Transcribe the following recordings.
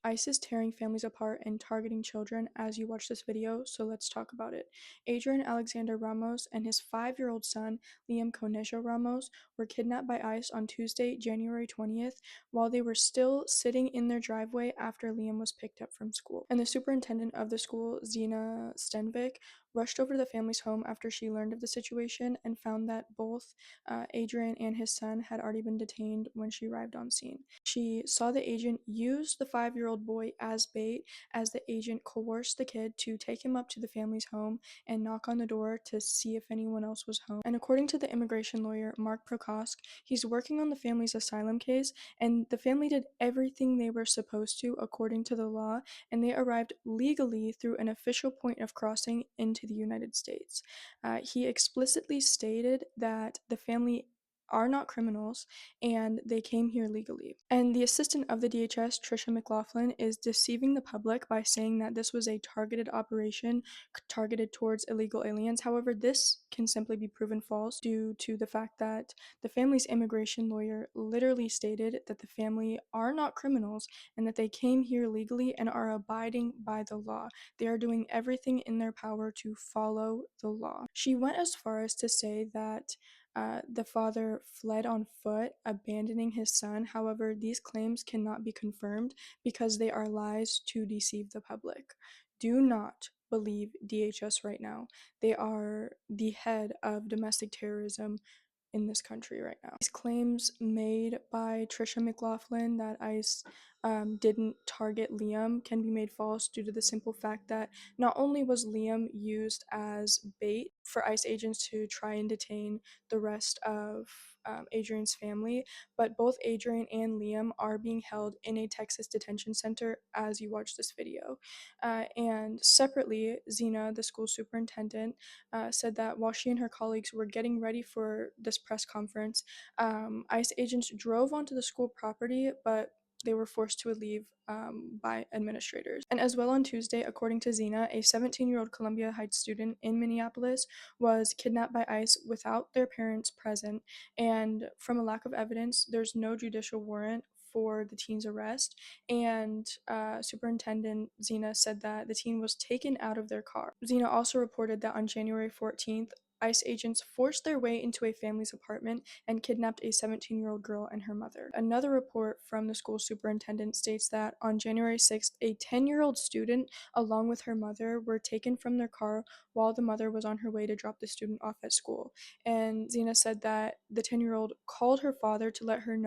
ICE is tearing families apart and targeting children as you watch this video, so let's talk about it. Adrian Alexander Ramos and his 5-year-old son, Liam Conejo Ramos, were kidnapped by ICE on Tuesday, January 20th, while they were still sitting in their driveway after Liam was picked up from school. And the superintendent of the school, Zena Stenvik, rushed over to the family's home after she learned of the situation and found that both Adrian and his son had already been detained when she arrived on scene. She saw the agent use the 5-year-old boy as bait as the agent coerced the kid to take him up to the family's home and knock on the door to see if anyone else was home. And according to the immigration lawyer, Mark Prokosk, he's working on the family's asylum case, and the family did everything they were supposed to according to the law, and they arrived legally through an official point of crossing into the United States. He explicitly stated that the family are not criminals and they came here legally. And the assistant of the DHS, Tricia McLaughlin, is deceiving the public by saying that this was a targeted operation targeted towards illegal aliens. However, this can simply be proven false due to the fact that the family's immigration lawyer literally stated that the family are not criminals and that they came here legally and are abiding by the law. They are doing everything in their power to follow the law. She went as far as to say that the father fled on foot, abandoning his son. However, these claims cannot be confirmed because they are lies to deceive the public. Do not believe DHS right now. They are the head of domestic terrorism in this country right now. These claims made by Tricia McLaughlin that ICE didn't target Liam can be made false due to the simple fact that not only was Liam used as bait for ICE agents to try and detain the rest of Adrian's family, but both Adrian and Liam are being held in a Texas detention center as you watch this video. And separately, Zena, the school superintendent, said that while she and her colleagues were getting ready for this press conference, ICE agents drove onto the school property, but they were forced to leave by administrators. And as well on Tuesday, according to Zena, a 17-year-old Columbia Heights student in Minneapolis was kidnapped by ICE without their parents present, and from a lack of evidence, there's no judicial warrant for the teen's arrest, and Superintendent Zena said that the teen was taken out of their car. Zena also reported that on January 14th, ICE agents forced their way into a family's apartment and kidnapped a 17-year-old girl and her mother. Another report from the school superintendent states that on January 6th, a 10-year-old student, along with her mother, were taken from their car while the mother was on her way to drop the student off at school. And Zena said that the 10-year-old called her father to let him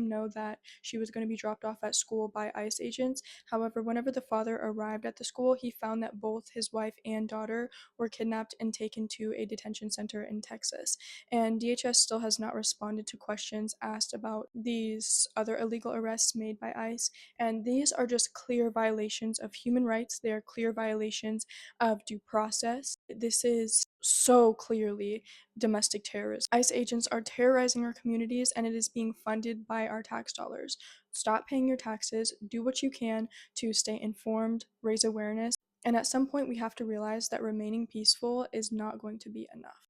know that she was going to be dropped off at school by ICE agents. However, whenever the father arrived at the school, he found that both his wife and daughter were kidnapped and taken to a detention center in Texas. And DHS still has not responded to questions asked about these other illegal arrests made by ICE. And these are just clear violations of human rights. They are clear violations of due process. This is so clearly domestic terrorism. ICE agents are terrorizing our communities, and it is being funded by our tax dollars. Stop paying your taxes, do what you can to stay informed, raise awareness, and at some point we have to realize that remaining peaceful is not going to be enough.